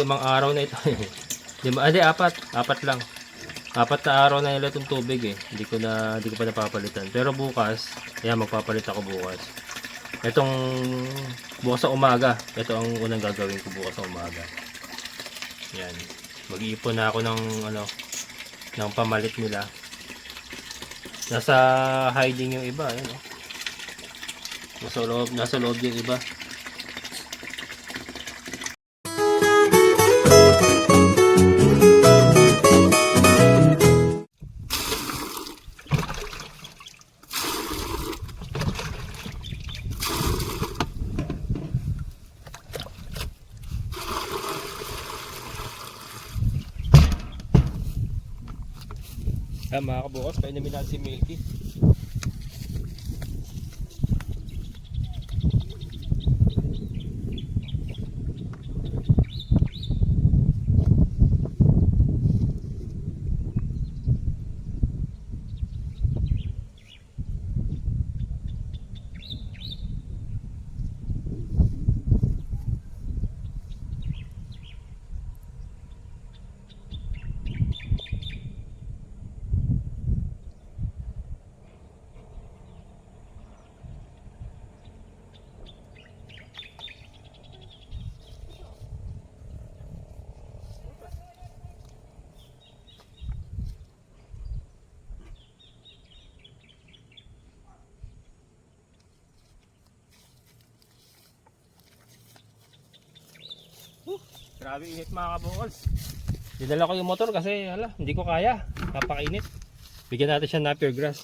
5 araw na ito. 4 lang. 4 na araw na nila itong tubig eh. Hindi ko pa napapalitan. Pero bukas, ayan, magpapalit ako bukas. Itong bukas sa umaga. Ito ang unang gagawin ko bukas sa umaga. Yan. Mag-iipon na ako ng pamalit nila. Nasa hiding yung iba, ayan oh. Nasa loob yung iba. Mga kabukas, painumin natin si Milky. Grabe init mga kabukas. Dinala ko yung motor kasi hindi ko kaya. Napakainit. Bigyan natin siya napier grass.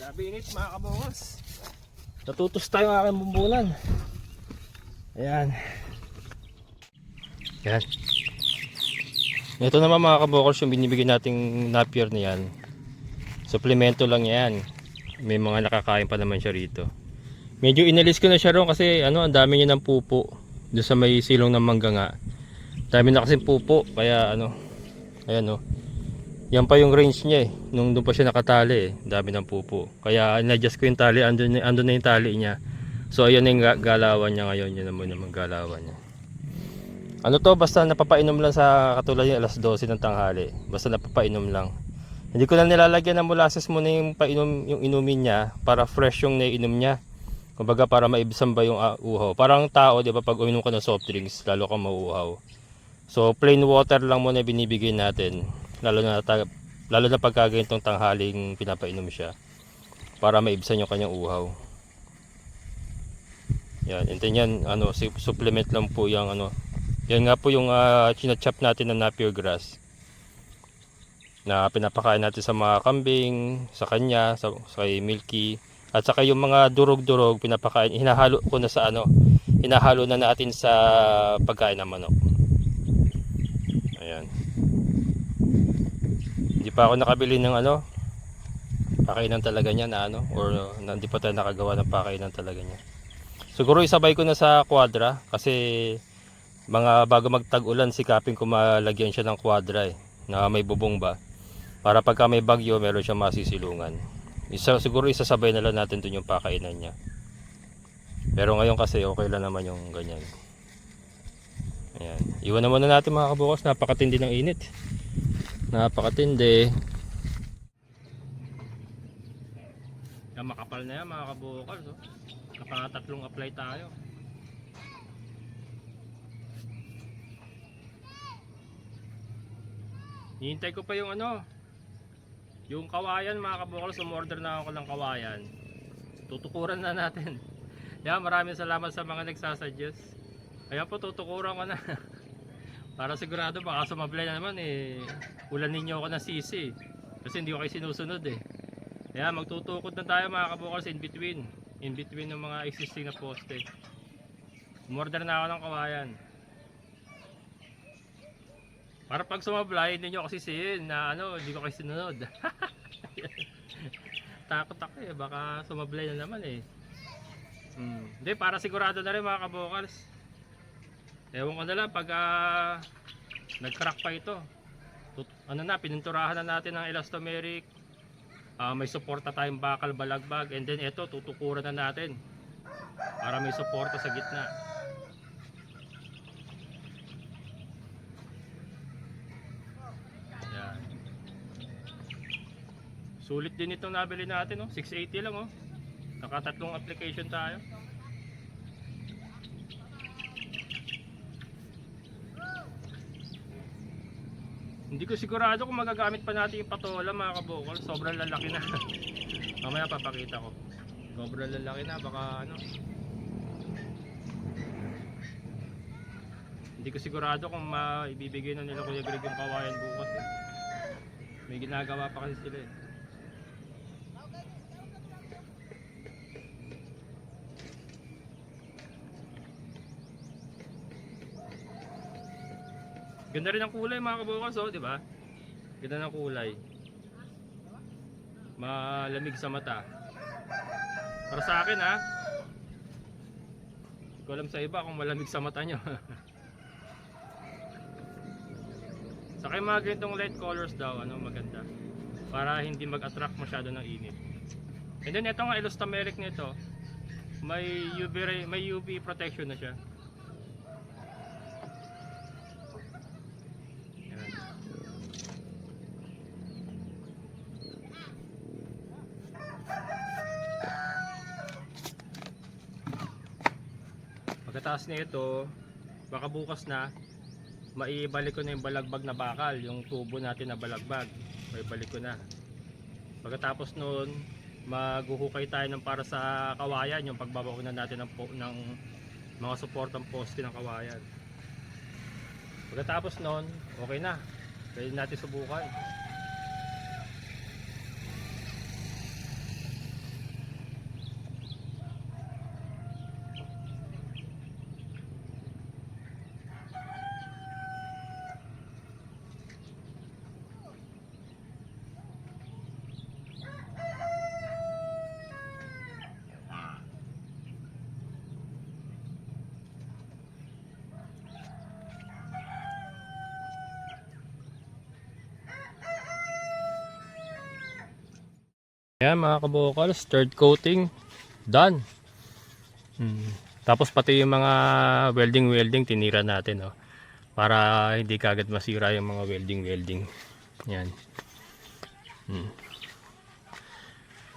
Grabe init mga kabukas. Natutos tayo ng aking bumbunan. Ayan. Ayan. Ito naman mga kabukas yung binibigyan nating napier na yan. Suplemento lang yan. May mga nakakain pa naman siya rito. Medyo inalis ko na siya ron kasi ang dami niya ng pupo. Doon sa may silong ng mangga nga. Dami na kasing pupo. Kaya ayan o. Yan pa yung range niya eh. Nung doon pa siya nakatali eh. Dami ng pupo. Kaya in-adjust ko yung tali. Andun na yung tali niya. So ayun na yung galawan niya ngayon. Yun naman galawan niya. Basta napapainom lang sa katulad yung alas 12 ng tanghali. Basta napapainom lang. Hindi ko na nilalagyan ng molasses muna yung inumin niya. Para fresh yung naiinom niya. Kumbaga para maibsan ba yung uhaw. Parang tao, di ba, pag uminom ka ng soft drinks, lalo kang mauuhaw. So plain water lang muna binibigay natin. Lalo na pagka ganitong tanghaling pinapainom siya para maibsan yung kanyang uhaw. Yan, and then yan supplement lang po yung yan nga po yung chinachop natin ng napier grass na pinapakain natin sa mga kambing, sa kanya, sa kay Milky, at saka yung mga durog-durog pinapakain, hinahalo ko na sa hinahalo na natin sa pagkain ng manok. Ayan. Hindi pa ako nakabili ng pakainan talaga niya or hindi pa tayo nakagawa ng pakainan talaga niya. Siguro isabay ko na sa Quadra kasi mga bago magtag-ulan sikapin ko malagyan siya ng Quadra na may bubong ba para pagka may bagyo meron siyang masisilungan. Siguro isasabay na lang natin dun yung pakainan niya. Pero ngayon kasi okay lang naman yung ganyan. Ayan. Iwan na muna natin mga kabukas, napakatindi ng init. Napakatindi. Yan, makapal na yan mga kabukal. Nakatatlong apply tayo. Hihintay ko pa yung Yung kawayan mga kabukals, umorder na ako ng kawayan. Tutukuran na natin. Yan, maraming salamat sa mga nagsasuggest. Kaya po tutukuran ko na. Para sigurado baka sumablay na naman ulan ninyo ako ng sisi. Kasi hindi ko kayo sinusunod Kaya magtutukod na tayo mga kabukals in between. In between ng mga existing na poste. Umorder na ako ng kawayan. Para pag sumablay, hindi nyo kasi sisihin na hindi ko kayo sinunod. Takot ako baka sumablay na naman Hindi, para sigurado na rin mga kabukals. Ewan ko na lang pag nag-crack pa ito. Pininturahan na natin ng elastomeric. May suporta tayong bakal balagbag. And then ito, tutukuran na natin. Para may suporta sa gitna. Yan. Sulit din itong nabili natin 680 lang Nakatatlong application tayo. Hindi ko sigurado kung magagamit pa natin yung patola mga kabukol. Sobrang lalaki na. Mamaya papakita ko. Sobrang lalaki na. Baka Hindi ko sigurado kung maibibigay na nila Kuya Greg yung kawayan bukas May ginagawa pa kasi sila Ganda rin ang kulay mga kabukals di ba? Ganda ng kulay. Malamig sa mata. Para sa akin Hindi ko alam sa iba kung malamig sa mata nyo. Saka yung mga ganitong light colors daw maganda. Para hindi mag-attract masyado ng init. And then ito nga elastomeric nito. May UV protection na siya. Pagkatapos nito, baka bukas na maibalik ko na yung balagbag na bakal, yung tubo natin na balagbag. Maibalik ko na. Pagkatapos noon, maghuhukay tayo ng para sa kawayan, yung pagbabakunan natin ng mga suportang poste ng kawayan. Pagkatapos noon, okay na. Pwede natin subukan. Ayan mga kabukals, third coating done. Tapos pati yung mga welding tinira natin para hindi kagad masira yung mga welding. Yan.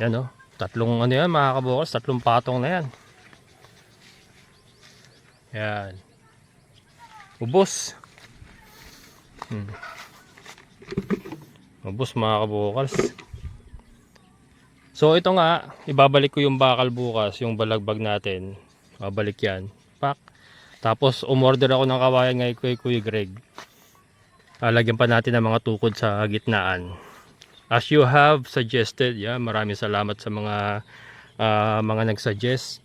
Yan tatlong yan mga kabukals, tatlong patong na yan. Yan. Ubos. Ubos mga kabukals. So ito nga, ibabalik ko yung bakal bukas, yung balagbag natin. Babalik yan. Pak. Tapos umorder ako ng kawayan ngay kay Kuya Greg. Lagyan pa natin ng mga tukod sa gitnaan. As you have suggested, maraming salamat sa mga nag-suggest.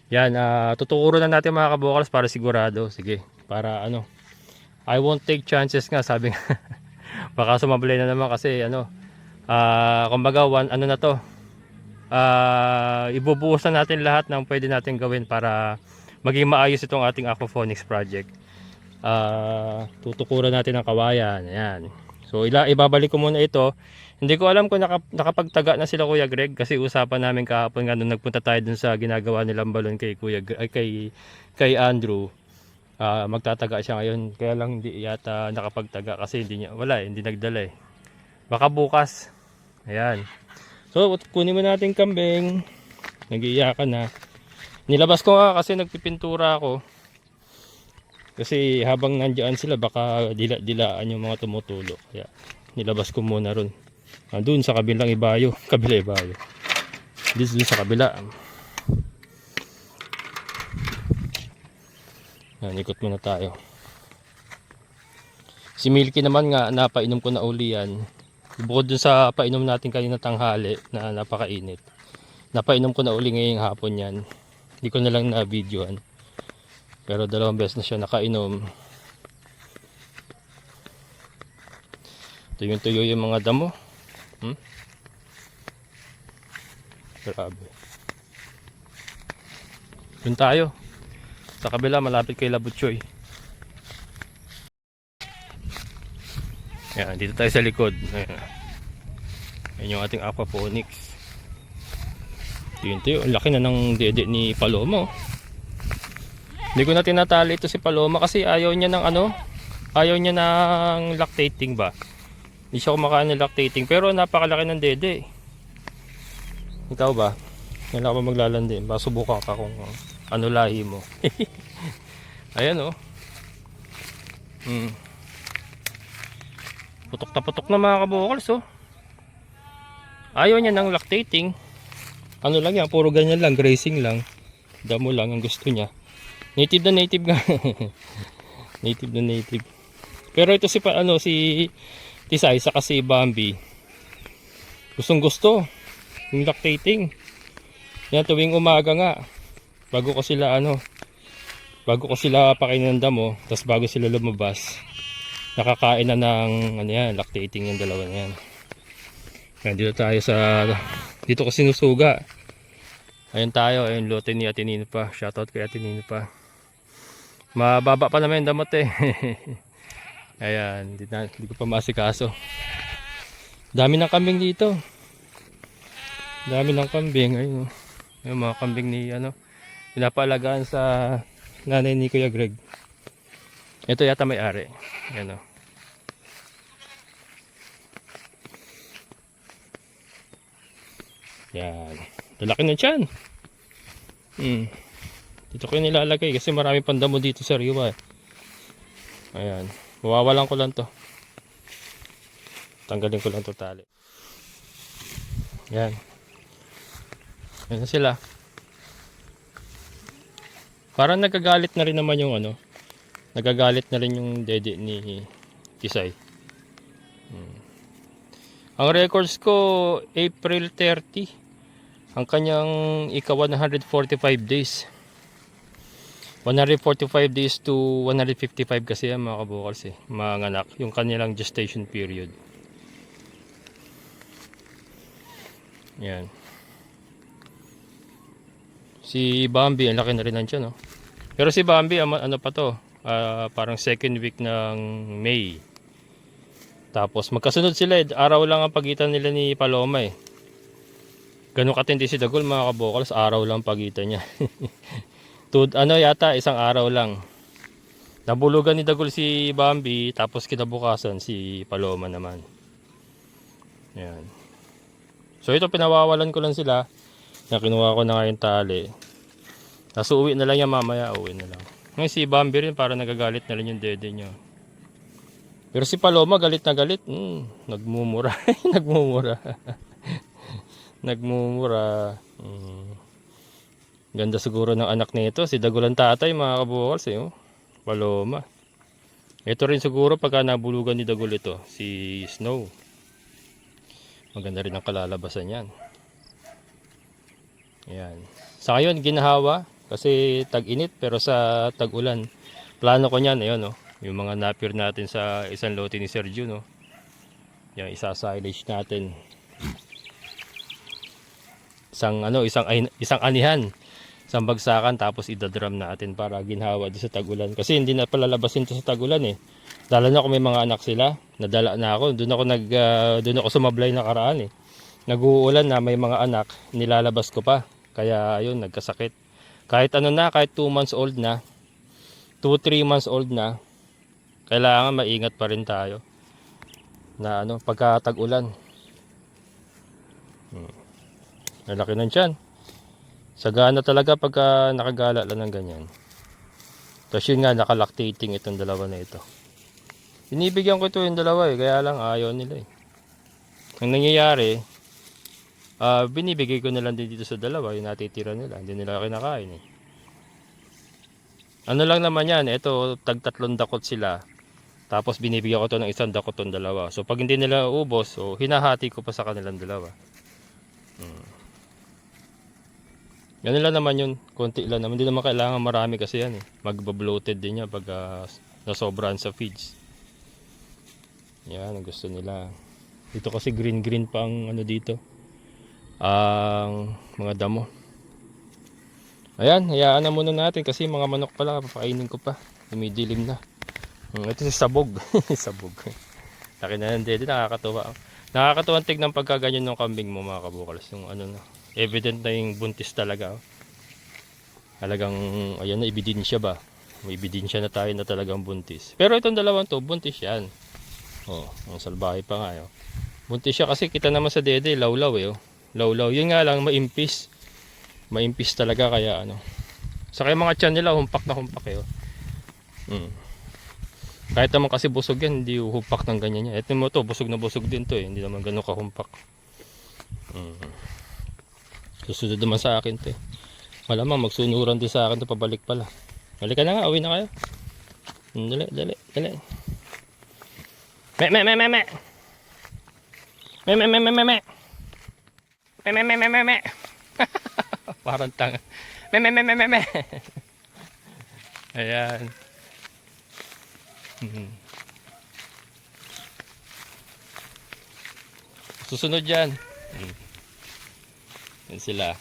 Yan, tutukuran na natin mga kabukals para sigurado. Sige, para I won't take chances nga, sabi nga. Baka sumablay na naman kasi kumbaga na to. Ibubuhos na natin lahat ng pwede natin gawin para maging maayos itong ating aquaponics project. Tutukuran natin ang kawayan. Ayan. So ibabalik ko muna ito. Hindi ko alam kung nakapagtaga na sila Kuya Greg kasi usapan namin kahapon nga nung nagpunta tayo dun sa ginagawa nilang balon kay kay Andrew. Magtataga siya ngayon, kaya lang hindi yata nakapagtaga kasi hindi nagdala Baka bukas. Ayan. So kunin mo natin kambing. Nag-iiyakan na. Nilabas ko nga kasi nagpipintura ako. Kasi habang nandiyan sila baka dilaan yung mga tumutulo. Kaya nilabas ko muna ron. Doon sa kabilang ibayo. Kabila ibayo. Doon sa kabila. Yan, ikot muna tayo. Si Milky naman nga, napainom ko na uli yan. Bukod dun sa painom natin kanina tanghali na napakainit. Napainom ko na uli ngayong hapon yan. Hindi ko na lang na-videoan. Pero 2 beses na siya nakainom. Tuyong-tuyo yung mga damo. Grabe. Doon tayo. Sa kabila, malapit kay Labutchoy. Yan, dito tayo sa likod. Ayan yung ating aquaponics. Tuyong-tuyo. Ang laki na ng dede ni Paloma. Hindi ko na tinatali ito si Paloma kasi ayaw niya ng ayaw niya ng lactating ba. Hindi siya kumakain ng lactating pero napakalaki ng dede. Ikaw ba? Kailan ka ba maglalandi? Baka subukan ka kung ano lahi mo. Ayan Putok na putok na mga kabukals Ayaw niya ng lactating. Ano lang yan, puro ganyan lang, grazing lang. Damo lang ang gusto niya. Native na native nga. Native na native. Pero ito si Tisay sa kasi Bambi. Gustong gusto yung lactating. Yan tuwing umaga nga. Bago ko sila pakainin ng damo, tapos bago sila lumabas, nakakain na ng lactating yung dalawa na yan. Yan, dito ko sinusuga. Ayun tayo, ayun lote ni Ate Nino pa. Shoutout kay Ate Nino pa. Mababa pa naman yung damot Ayan, hindi ko pa masikaso. Dami ng kambing dito. Dami ng kambing. Ayun, yung mga kambing ni pinapaalagaan sa nanay ni Kuya Greg. Ito yata may-ari. Ayan Yan. Lalaki na tiyan. Dito ko yung nilalagay kasi marami pang damo dito sa riwa. Ayan. Mawawalan ko lang to. Tanggalin ko lang to tali. Yan. Ayan na sila. Parang nagagalit na rin naman yung nagagalit na rin yung dede ni Tisay. Ang records ko April 30. Ang kanyang ika-145 days. 145 days to 155 kasi yan mga kabukals mga anak. Yung kanilang gestation period. Yan. Si Bambi, ang laki na rin nandiyan Pero si Bambi, ano pa to? Parang second week ng May. Tapos magkasunod sila araw lang ang pagitan nila ni Paloma Ganun katindi si Dagol mga kabukals, araw lang pagitan niya. Yata isang araw lang. Nabulugan ni Dagol si Bambi, tapos kinabukasan si Paloma naman. Yan. So ito pinawawalan ko lang sila. Kinuha ko na nga yung tali. Tapos uwi na lang yan mamaya, uwi na lang. Ngayon si Bambi rin para nagagalit na rin yung dede niya. Pero si Paloma galit na galit. Nagmumura. Nagmumura. Nagmumura. Ganda siguro ng anak nito. Si Dagulan tatay mga kabukals Paloma. Ito rin siguro pagka nabulugan ni Dagul ito. Si Snow. Maganda rin ang kalalabasan yan. Ayan. Sa ngayon ginahawa. Kasi tag-init pero sa tag-ulan. Plano ko niyan. Ayun yung mga napir natin sa isang lote ni Sergio Yung isa-silage natin. Isang anihan, isang bagsakan, tapos idadrum natin para ginhawa doon sa tag-ulan kasi hindi na palalabasin to sa tag-ulan lalo na kung may mga anak sila. Nadala na ako doon ako sumablay nakaraan nag-uulan na may mga anak, nilalabas ko pa kaya ayun nagkasakit kahit kahit 2 months old na 2-3 months old na kailangan maingat pa rin tayo na pagka tag-ulan. Nalaki ng tiyan. Sagana talaga pagka nakagala lang ng ganyan. Tapos yun nga, nakalactating itong dalawa na ito. Binibigyan ko ito yung dalawa kaya lang ayaw nila Ang nangyayari, binibigay ko na lang din dito sa dalawa, yung natitira nila, hindi nila kinakain eh. Ano lang naman yan, ito tag 3 dakot sila. Tapos binibigyan ko to ng 1 dakot tong dalawa. So pag hindi nila ubos, so hinahati ko pa sa kanilang dalawa. Ganun lang naman yun, konti lang naman. Hindi naman kailangan marami kasi yan eh. Magba-bloated din yan pag nasobrahan sa feeds. Yan ang gusto nila. Dito kasi green pa ang ano dito, ang mga damo. Ayan, hayaan na muna natin kasi mga manok pala papakainin ko pa. Dumidilim na. Ito si sabog. Sabog. Laki na ng dede, nakakatuwa. Nakakatuwang tignan pagka ganyan ng kambing mo mga kabukals. Yung ano na, evident na yung buntis talaga. Talagang ayan na, ebidensya ba? May ebidensya na tayo na talagang buntis. Pero itong dalawang to, buntis yan. Oh, ang salbahe pa nga. Oh. Buntis siya kasi kita naman sa dede, lawlaw eh. Oh. Lawlaw. Yun nga lang, maimpis. Maimpis talaga kaya ano. Saka yung mga tiyan nila, humpak na humpak eh. Oh. Kahit naman kasi busog yan, hindi humpak ng ganyan yan. Ito mo to, busog na busog din to eh. Hindi naman ganun kahumpak. Susunod naman sa akin to eh. Malamang magsunuran din sa akin to pabalik pala. Balik ka na nga, uwi na kayo. Dali, dali, dali. Me. Me. Parang tanga. Me. Ayan. Susunod yan. Yan sila.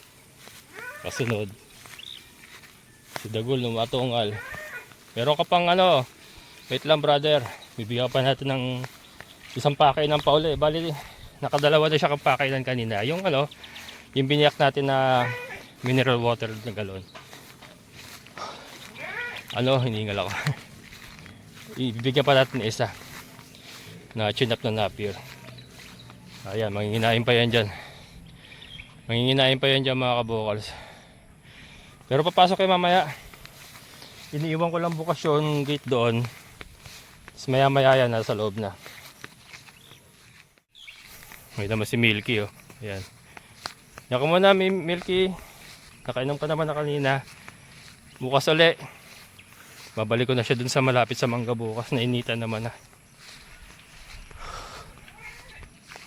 Kasunod. Si Dagul lumatungal. Meron ka pang ano. Wait lang brother. Bibigyan pa natin ng isang pakay ng pauli. Bali, nakadalawa na siya kang pakailan kanina. Yung ano, yung biniyak natin na mineral water na galon. Ano, hiningal ako. Ibibigyan pa natin isa na tune up na napier. Ayan, manginginain pa yan dyan. Manginginain pa yan dyan mga kabukals. Pero papasok kayo mamaya. Iniiwan ko lang bukas yung gate doon. Tapos maya maya yan, nasa loob na. May naman si Milky oh. Ayan. Yaka muna Milky. Nakainom ka naman na kanina. Bukas ulit. Babalik ko na siya dun sa malapit sa mangga bukas. Nainitan naman na.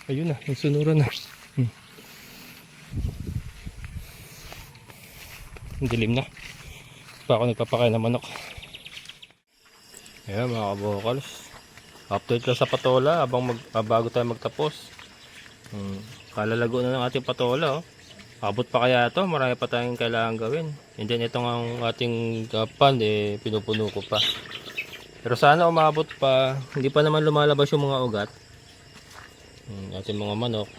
Ayun na, nagsunuran na. Ang dilim na. Pa ako nagpapakain ng manok. Ayan mga kabukals. Update lang sa patola bago tayo magtapos. Kalalago na ng ating patola oh. Abot pa kaya ito, marami pa tayong kailangan gawin. And then itong ang ating pan pinupuno ko pa. Pero sana umabot pa. Hindi pa naman lumalabas yung mga ugat. Ating mga manok.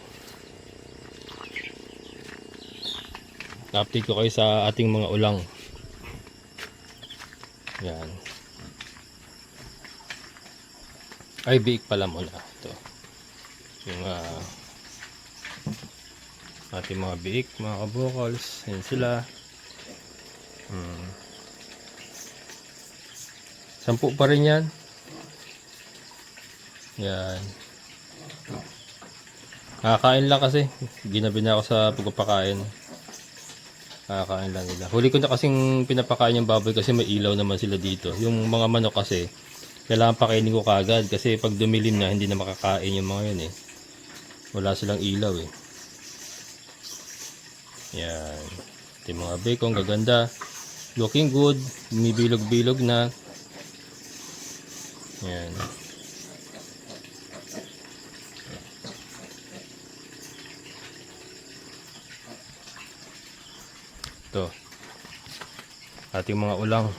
Update ko kayo sa ating mga ulang. Yan. Ay, biik pala muna. Ito. Yung ating mga biik, mga kabukals. Yan sila. 10 pa rin yan. Yan. Kakain lang kasi. Ginabi na ako sa pagpapakain. Kakain lang nila. Huli ko na kasing pinapakain yung baboy kasi may ilaw naman sila dito. Yung mga manok kasi, kailangan pakainin ko kagad kasi pag dumilim na hindi na makakain yung mga yun eh. Wala silang ilaw eh. Yan. Ito yung mga bacon, gaganda. Looking good. Umibilog-bilog na. Yan. Ito. Ating mga ulang.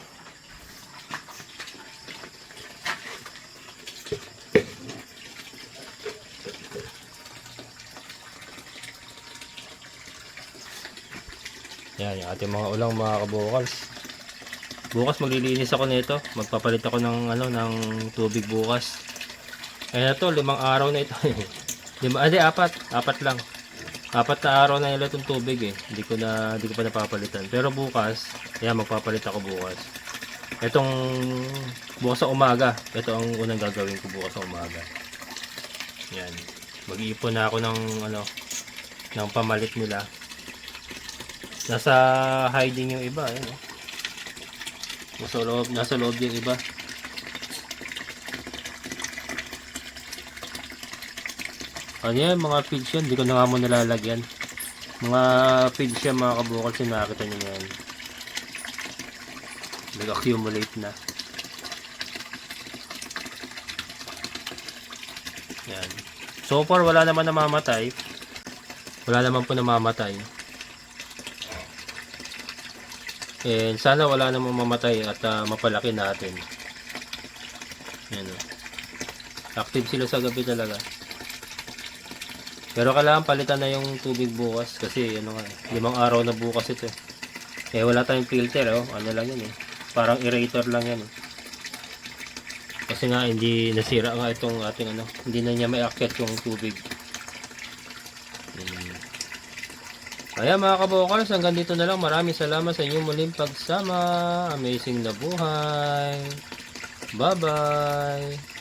Yan, yung ating mga ulang mga kabukals. Bukas maglilinis ako nito. Magpapalit ako ng ng tubig bukas. Kaya to, 5 araw na ito. 4 lang. 4 na araw na nila itong tubig eh. Hindi ko pa napapalitan. Pero bukas, yan magpapalit ako bukas. Itong bukas sa umaga. Ito ang unang gagawin ko bukas sa umaga. Yan. Mag-iipon na ako ng ano, ng pamalit nila. Nasa hiding yung iba, ayun, oh. Nasa loob yung iba. Ano yan, mga feeds yan, hindi ko na nga mo nalalagyan. Mga feeds yan mga kabukal, sinakita nyo yan. Nag-accumulate na. Yan. So far, wala naman namamatay. Wala naman po namamatay. And sana wala namang mamatay at mapalaki natin. Yan, oh. Active sila sa gabi talaga. Pero kailangan palitan na yung tubig bukas kasi ano nga, 5 araw na bukas ito. Eh wala tayong filter, oh. Ano lang yan eh. Parang aerator lang yan eh. Kasi nga hindi nasira nga itong ating ano, hindi na niya maiakyat yung tubig. Kaya mga kabokals, hanggang dito na lang. Maraming salamat sa inyong muling pagsama. Amazing na buhay. Bye-bye.